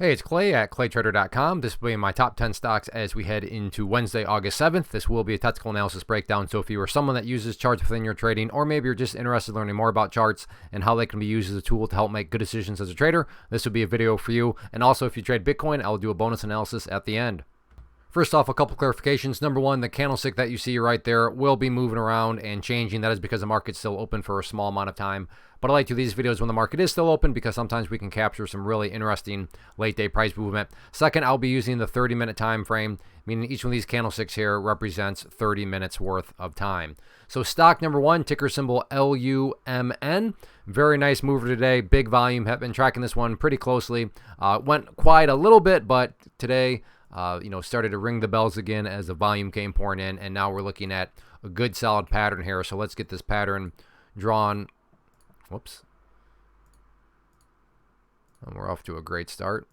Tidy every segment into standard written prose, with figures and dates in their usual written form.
Hey, it's Clay at claytrader.com. This will be my top 10 stocks as we head into Wednesday, August 7th. This will be a technical analysis breakdown. So if you are someone that uses charts within your trading, or maybe you're just interested in learning more about charts and how they can be used as a tool to help make good decisions as a trader, this would be a video for you. And also, if you trade Bitcoin, I'll do a bonus analysis at the end. First off, a couple clarifications. Number one, the candlestick that you see right there will be moving around and changing. That is because the market's still open for a small amount of time. But I like to do these videos when the market is still open because sometimes we can capture some really interesting late day price movement. Second, I'll be using the 30-minute time frame, meaning each one of these candlesticks here represents 30 minutes worth of time. So stock number one, ticker symbol LUMN. Very nice mover today. Big volume. Have been tracking this one pretty closely. Went quiet a little bit, but today started to ring the bells again as the volume came pouring in, and now we're looking at a good solid pattern here. So let's get this pattern drawn. Whoops. And we're off to a great start.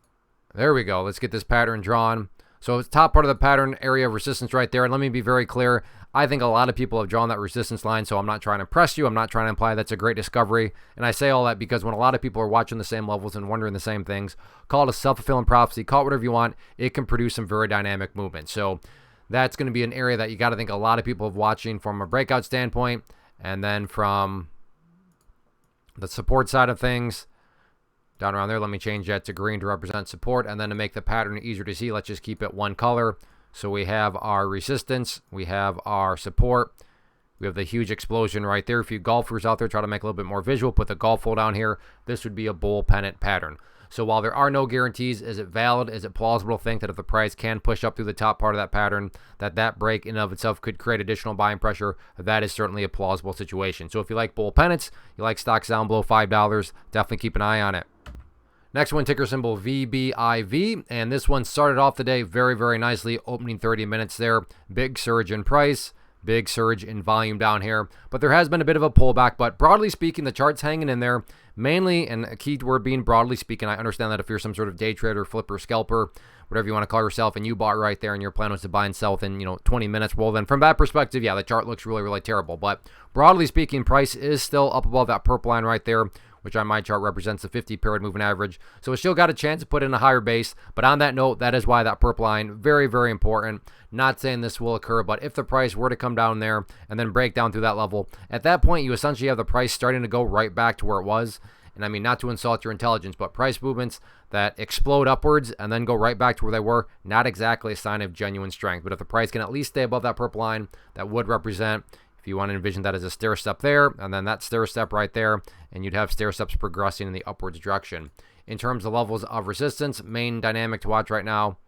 There we go. Let's get this pattern drawn. So it's top part of the pattern area of resistance right there. And let me be very clear. I think a lot of people have drawn that resistance line, so I'm not trying to press you. I'm not trying to imply that's a great discovery. And I say all that because when a lot of people are watching the same levels and wondering the same things, call it a self-fulfilling prophecy, call it whatever you want, it can produce some very dynamic movement. So that's going to be an area that you got to think a lot of people are watching from a breakout standpoint. And then from the support side of things, down around there, let me change that to green to represent support. And then to make the pattern easier to see, let's just keep it one color. So we have our resistance, we have our support, we have the huge explosion right there. If you golfers out there try to make a little bit more visual, put the golf hole down here, this would be a bull pennant pattern. So while there are no guarantees, is it valid? Is it plausible to think that if the price can push up through the top part of that pattern, that break in and of itself could create additional buying pressure? That is certainly a plausible situation. So if you like bull pennants, you like stocks down below $5, definitely keep an eye on it. Next one, ticker symbol VBIV, and this one started off the day very, very nicely, opening 30 minutes there. Big surge in price, big surge in volume down here, but there has been a bit of a pullback. But broadly speaking, the chart's hanging in there, mainly, and a key word being broadly speaking. I understand that if you're some sort of day trader, flipper, scalper, whatever you want to call yourself, and you bought right there and your plan was to buy and sell within 20 minutes, well then from that perspective, yeah, the chart looks really, really terrible. But broadly speaking, price is still up above that purple line right there, which on my chart represents the 50-period moving average. So it's still got a chance to put in a higher base. But on that note, that is why that purple line, very, very important. Not saying this will occur, but if the price were to come down there and then break down through that level, at that point, you essentially have the price starting to go right back to where it was. And I mean, not to insult your intelligence, but price movements that explode upwards and then go right back to where they were, not exactly a sign of genuine strength. But if the price can at least stay above that purple line, that would represent, if you want to envision that as a stair step there, and then that stair step right there, and you'd have stair steps progressing in the upwards direction. In terms of levels of resistance, main dynamic to watch right now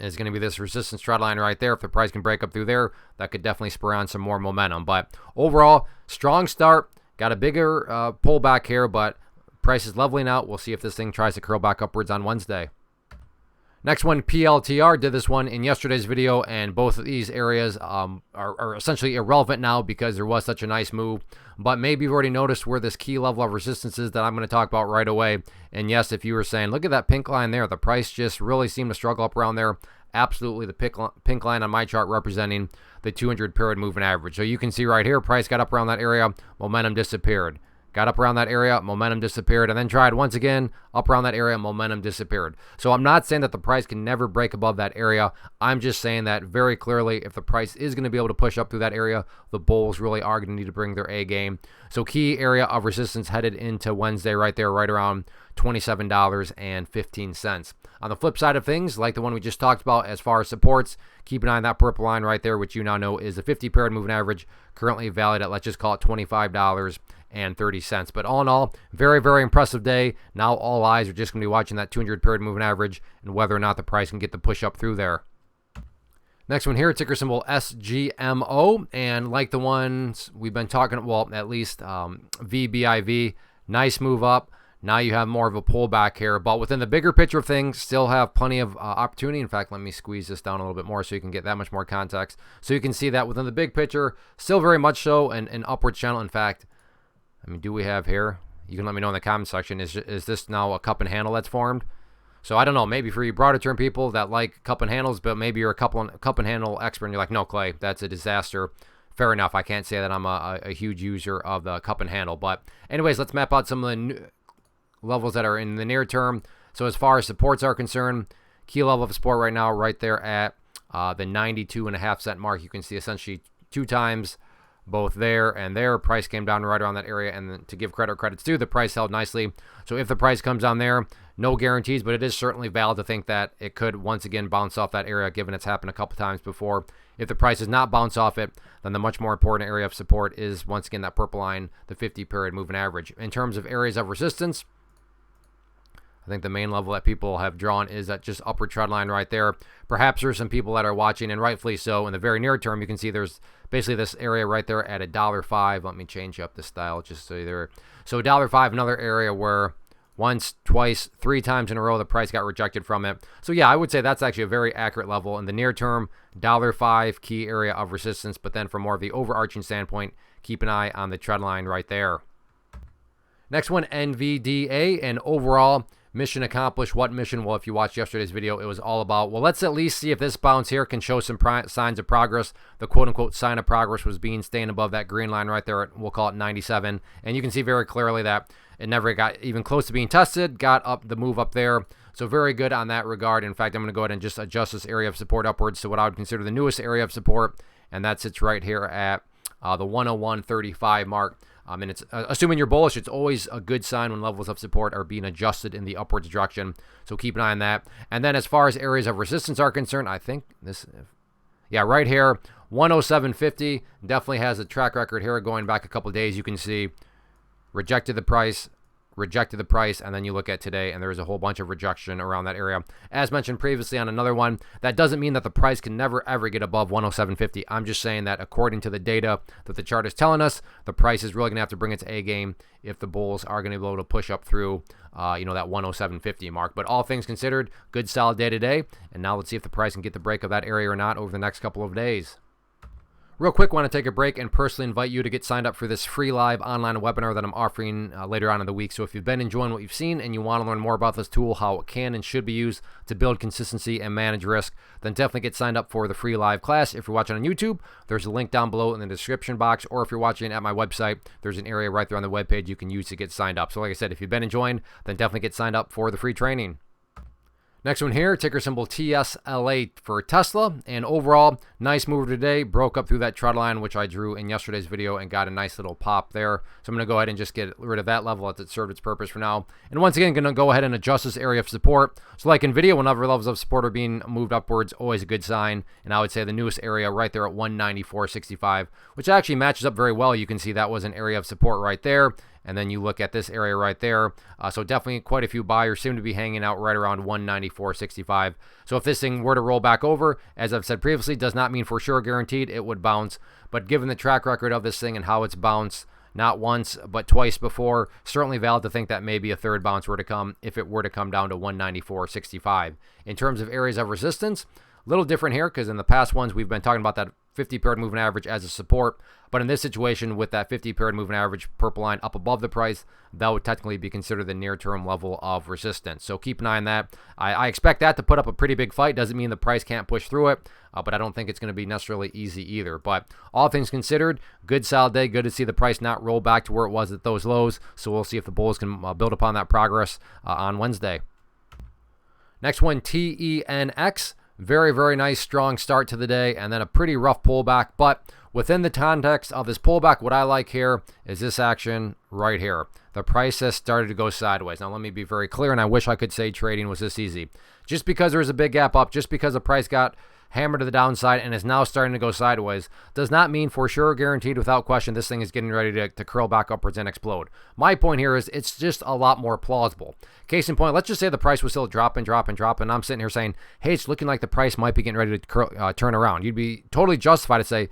is going to be this resistance trend line right there. If the price can break up through there, that could definitely spur on some more momentum. But overall, strong start. Got a bigger pullback here, but price is leveling out. We'll see if this thing tries to curl back upwards on Wednesday. Next one, PLTR, did this one in yesterday's video, and both of these areas are essentially irrelevant now because there was such a nice move. But maybe you've already noticed where this key level of resistance is that I'm going to talk about right away. And yes, if you were saying, look at that pink line there, the price just really seemed to struggle up around there. Absolutely, the pink line on my chart representing the 200-period moving average. So you can see right here, price got up around that area, momentum disappeared. Got up around that area, momentum disappeared, and then tried once again, up around that area, momentum disappeared. So I'm not saying that the price can never break above that area. I'm just saying that very clearly, if the price is going to be able to push up through that area, the bulls really are going to need to bring their A game. So key area of resistance headed into Wednesday right there, right around $27.15. On the flip side of things, like the one we just talked about as far as supports, keep an eye on that purple line right there, which you now know is the 50-period moving average, currently valued at, let's just call it $25.30. But all in all, very, very impressive day. Now all eyes are just going to be watching that 200-period moving average and whether or not the price can get the push up through there. Next one here, ticker symbol SGMO, and like the ones we've been talking, well, at least VBIV, nice move up. Now you have more of a pullback here, but within the bigger picture of things, still have plenty of opportunity. In fact, let me squeeze this down a little bit more so you can get that much more context. So you can see that within the big picture, still very much so an upward channel. In fact, I mean, do we have here? You can let me know in the comment section. Is this now a cup and handle that's formed? So I don't know. Maybe for you broader term people that like cup and handles, but maybe you're a cup and handle expert and you're like, no, Clay, that's a disaster. Fair enough. I can't say that I'm a huge user of the cup and handle. But anyways, let's map out some of the levels that are in the near term. So as far as supports are concerned, key level of support right now right there at the 92.5 cent mark. You can see essentially 2 times both there and there. Price came down right around that area, and then to give credit's due, the price held nicely. So if the price comes down there, no guarantees, but it is certainly valid to think that it could once again bounce off that area, given it's happened a couple times before. If the price does not bounce off it, then the much more important area of support is once again that purple line, the 50-period moving average. In terms of areas of resistance, I think the main level that people have drawn is that just upward trend line right there. Perhaps there's some people that are watching, and rightfully so, in the very near term. You can see there's basically this area right there at $1.05. Let me change up the style just so there. So $1.05, another area where once, twice, 3 times in a row the price got rejected from it. So yeah, I would say that's actually a very accurate level. In the near term, $1.05 key area of resistance, but then from more of the overarching standpoint, keep an eye on the trend line right there. Next one, NVDA, and overall, mission accomplished. What mission? Well, if you watched yesterday's video, it was all about, well, let's at least see if this bounce here can show some signs of progress. The quote-unquote sign of progress was staying above that green line right there at, we'll call it 97. And you can see very clearly that it never got even close to being tested, got up the move up there. So very good on that regard. In fact, I'm going to go ahead and just adjust this area of support upwards to what I would consider the newest area of support, and that sits right here at the 101.35 mark. And it's assuming you're bullish, it's always a good sign when levels of support are being adjusted in the upwards direction. So keep an eye on that. And then as far as areas of resistance are concerned, I think this, yeah, right here, 107.50 definitely has a track record here going back a couple of days. You can see rejected the price, and then you look at today, and there's a whole bunch of rejection around that area. As mentioned previously on another one, that doesn't mean that the price can never, ever get above 107.50. I'm just saying that according to the data that the chart is telling us, the price is really going to have to bring its A game if the bulls are going to be able to push up through, that 107.50 mark. But all things considered, good solid day today, and now let's see if the price can get the break of that area or not over the next couple of days. Real quick, want to take a break and personally invite you to get signed up for this free live online webinar that I'm offering later on in the week. So if you've been enjoying what you've seen and you want to learn more about this tool, how it can and should be used to build consistency and manage risk, then definitely get signed up for the free live class. If you're watching on YouTube, there's a link down below in the description box, or if you're watching at my website, there's an area right there on the webpage you can use to get signed up. So like I said, if you've been enjoying, then definitely get signed up for the free training. Next one here, ticker symbol TSLA for Tesla. And overall, nice mover today. Broke up through that trend line, which I drew in yesterday's video, and got a nice little pop there. So I'm going to go ahead and just get rid of that level as it served its purpose for now. And once again, going to go ahead and adjust this area of support. So like in video, whenever levels of support are being moved upwards, always a good sign. And I would say the newest area right there at 194.65, which actually matches up very well. You can see that was an area of support right there. And then you look at this area right there. So definitely quite a few buyers seem to be hanging out right around 194.65. So if this thing were to roll back over, as I've said previously, does not mean for sure guaranteed it would bounce. But given the track record of this thing and how it's bounced not once but twice before, certainly valid to think that maybe a third bounce were to come if it were to come down to 194.65. In terms of areas of resistance, a little different here because in the past ones we've been talking about that 50-period moving average as a support, but in this situation with that 50-period moving average purple line up above the price, that would technically be considered the near-term level of resistance. So keep an eye on that. I expect that to put up a pretty big fight. Doesn't mean the price can't push through it, but I don't think it's going to be necessarily easy either. But all things considered, good solid day. Good to see the price not roll back to where it was at those lows. So we'll see if the bulls can build upon that progress on Wednesday. Next one, TENX. Very, very nice, strong start to the day, and then a pretty rough pullback. But within the context of this pullback, what I like here is this action right here. The price has started to go sideways. Now, let me be very clear, and I wish I could say trading was this easy. Just because there was a big gap up, just because the price got hammered to the downside and is now starting to go sideways, does not mean for sure, guaranteed, without question, this thing is getting ready to curl back upwards and explode. My point here is it's just a lot more plausible. Case in point, let's just say the price was still dropping, and I'm sitting here saying, hey, it's looking like the price might be getting ready to turn around. You'd be totally justified to say,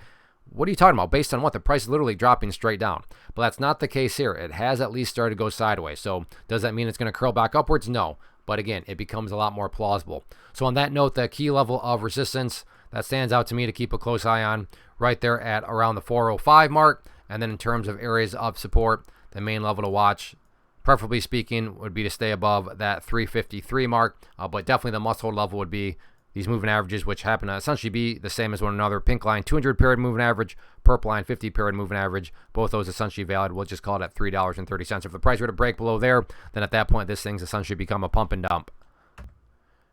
what are you talking about? Based on what? The price is literally dropping straight down. But that's not the case here. It has at least started to go sideways. So does that mean it's going to curl back upwards? No. But again, it becomes a lot more plausible. So on that note, the key level of resistance that stands out to me to keep a close eye on right there at around the 405 mark. And then in terms of areas of support, the main level to watch, preferably speaking, would be to stay above that 353 mark. But definitely the must-hold level would be these moving averages, which happen to essentially be the same as one another. Pink line, 200 period moving average, purple line, 50 period moving average. Both those essentially valid. We'll just call it at $3.30. If the price were to break below there, then at that point, this thing's essentially become a pump and dump.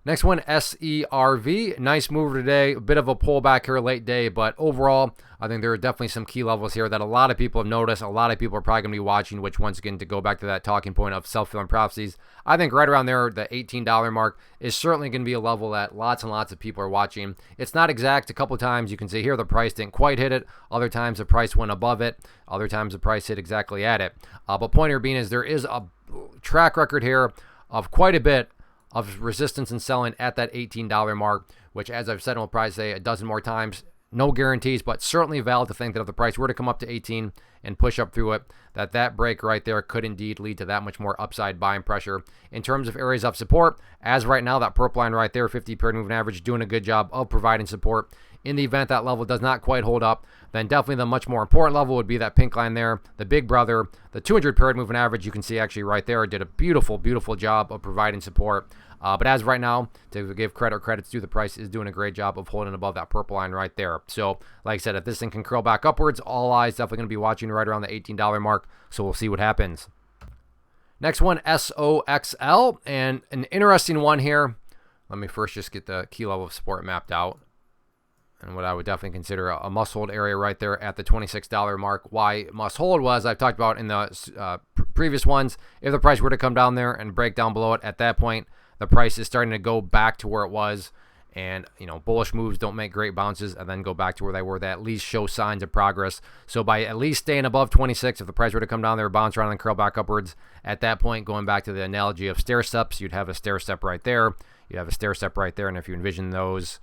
Next one, SERV. Nice mover today. A bit of a pullback here late day, but overall, I think there are definitely some key levels here that a lot of people have noticed. A lot of people are probably going to be watching, which once again, to go back to that talking point of self-fulfilling prophecies, I think right around there, the $18 mark is certainly going to be a level that lots and lots of people are watching. It's not exact. A couple of times you can see here the price didn't quite hit it. Other times the price went above it. Other times the price hit exactly at it. But point here being is there is a track record here of quite a bit of resistance and selling at that $18 mark, which, as I've said and will probably say a dozen more times, no guarantees, but certainly valid to think that if the price were to come up to 18 and push up through it, that break right there could indeed lead to that much more upside buying pressure. In terms of areas of support, as right now, that purple line right there, 50 period moving average, doing a good job of providing support. In the event that level does not quite hold up, then definitely the much more important level would be that pink line there, the big brother, the 200 period moving average. You can see actually right there, did a beautiful, beautiful job of providing support. But as right now, to give credits due, the price is doing a great job of holding above that purple line right there. So, like I said, if this thing can curl back upwards, all eyes definitely going to be watching right around the $18 mark. So we'll see what happens. Next one, SOXL, and an interesting one here. Let me first just get the key level of support mapped out. And what I would definitely consider a must-hold area right there at the $26 mark. Why must-hold was, I've talked about in the previous ones, if the price were to come down there and break down below it, at that point, the price is starting to go back to where it was. And, you know, bullish moves don't make great bounces and then go back to where they were. They at least show signs of progress. So by at least staying above 26, if the price were to come down there, bounce around and curl back upwards, at that point, going back to the analogy of stair steps, you'd have a stair step right there. You'd have a stair step right there. And if you envision those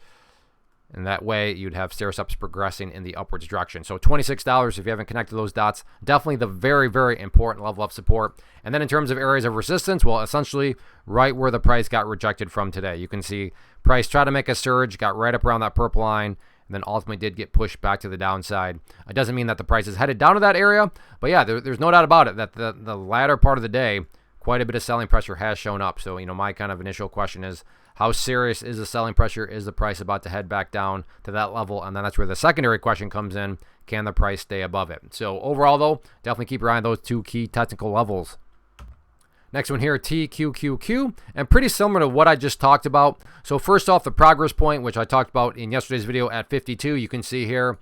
in that way, you'd have stair steps progressing in the upwards direction. So $26, if you haven't connected those dots, definitely the very, very important level of support. And then in terms of areas of resistance, well, essentially right where the price got rejected from today. You can see price try to make a surge, got right up around that purple line, and then ultimately did get pushed back to the downside. It doesn't mean that the price is headed down to that area, but yeah, there's no doubt about it that the latter part of the day, quite a bit of selling pressure has shown up. So, you know, my kind of initial question is, how serious is the selling pressure? Is the price about to head back down to that level? And then that's where the secondary question comes in. Can the price stay above it? So overall, though, definitely keep your eye on those two key technical levels. Next one here, TQQQ, and pretty similar to what I just talked about. So first off, the progress point, which I talked about in yesterday's video at 52, you can see here,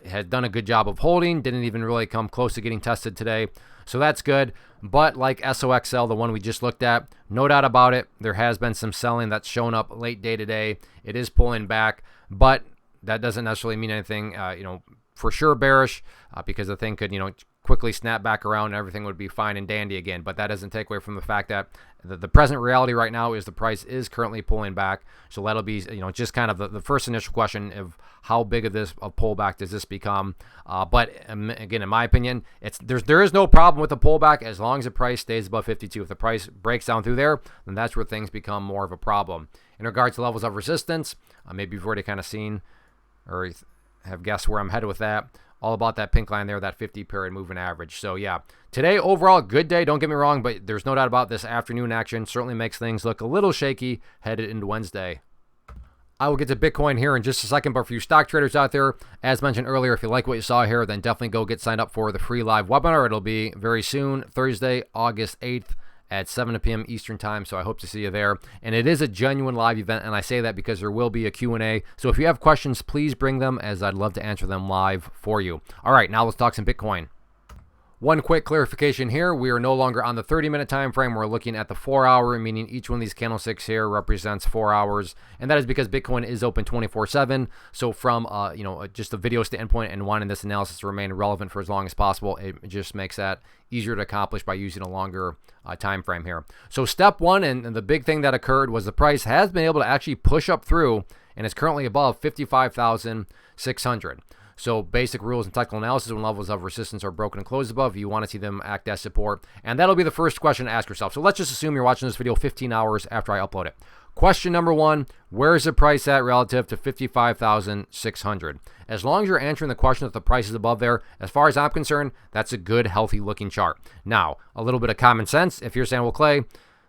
had done a good job of holding, didn't even really come close to getting tested today. So that's good. But like SOXL, the one we just looked at, no doubt about it, there has been some selling that's shown up late day today. It is pulling back, but that doesn't necessarily mean anything, you know, for sure bearish, because the thing could, you know, quickly snap back around and everything would be fine and dandy again. But that doesn't take away from the fact that the present reality right now is the price is currently pulling back. So that'll be, you know, just kind of the first initial question of how big of a pullback does this become. But again, in my opinion, there is no problem with the pullback as long as the price stays above 52. If the price breaks down through there, then that's where things become more of a problem. In regards to levels of resistance, maybe you've already kind of seen or have guessed where I'm headed with that. All about that pink line there, that 50 period moving average. So yeah, today overall good day, don't get me wrong, but there's no doubt about this afternoon action certainly makes things look a little shaky headed into Wednesday. I will get to Bitcoin here in just a second, but for you stock traders out there, as mentioned earlier, if you like what you saw here, then definitely go get signed up for the free live webinar. It'll be very soon, Thursday, August 8th. At 7 p.m. Eastern time, so I hope to see you there. And it is a genuine live event, and I say that because there will be a Q&A. So if you have questions, please bring them, as I'd love to answer them live for you. All right, now let's talk some Bitcoin. One quick clarification here. We are no longer on the 30-minute time frame. We're looking at the 4-hour, meaning each one of these candlesticks here represents 4 hours. And that is because Bitcoin is open 24/7. So from you know, just a video standpoint and wanting this analysis to remain relevant for as long as possible, it just makes that easier to accomplish by using a longer time frame here. So step one, and the big thing that occurred, was the price has been able to actually push up through and is currently above 55,600. So basic rules and technical analysis, when levels of resistance are broken and closed above, you want to see them act as support. And that'll be the first question to ask yourself. So let's just assume you're watching this video 15 hours after I upload it. Question number one, where is the price at relative to 55,600? As long as you're answering the question that the price is above there, as far as I'm concerned, that's a good, healthy looking chart. Now, a little bit of common sense. If you're saying, well, Clay,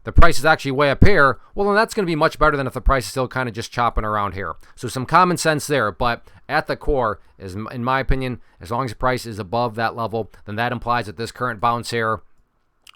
the price is actually way up here, well, then that's going to be much better than if the price is still kind of just chopping around here. So some common sense there, but at the core, is, in my opinion, as long as the price is above that level, then that implies that this current bounce here,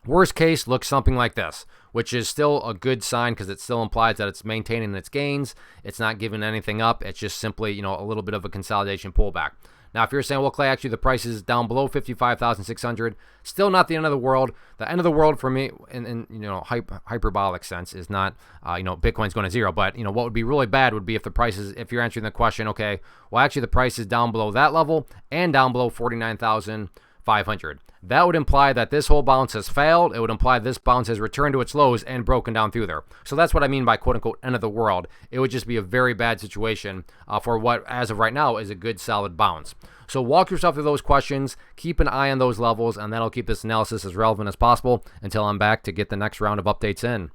worst case, looks something like this, which is still a good sign because it still implies that it's maintaining its gains. It's not giving anything up. It's just simply, you know, a little bit of a consolidation pullback. Now, if you're saying, well, Clay, actually the price is down below 55,600, still not the end of the world. The end of the world for me, in you know, hyperbolic sense, is not, you know, Bitcoin's going to zero. But, you know, what would be really bad would be if the price is, if you're answering the question, okay, well, actually the price is down below that level and down below 49,500. That would imply that this whole bounce has failed. It would imply this bounce has returned to its lows and broken down through there. So that's what I mean by quote unquote end of the world. It would just be a very bad situation for what, as of right now, is a good solid bounce. So walk yourself through those questions, keep an eye on those levels, and that'll keep this analysis as relevant as possible until I'm back to get the next round of updates in.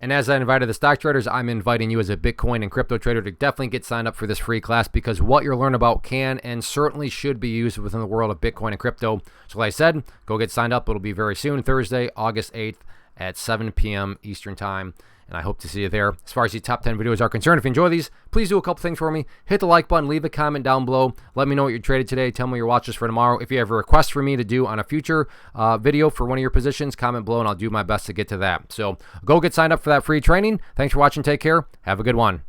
And as I invited the stock traders, I'm inviting you as a Bitcoin and crypto trader to definitely get signed up for this free class, because what you'll learn about can and certainly should be used within the world of Bitcoin and crypto. So like I said, go get signed up. It'll be very soon, Thursday, August 8th at 7 p.m. Eastern Time. And I hope to see you there. As far as these top 10 videos are concerned, if you enjoy these, please do a couple things for me. Hit the like button, leave a comment down below. Let me know what you traded today. Tell me your watch list for tomorrow. If you have a request for me to do on a future video for one of your positions, comment below and I'll do my best to get to that. So go get signed up for that free training. Thanks for watching. Take care. Have a good one.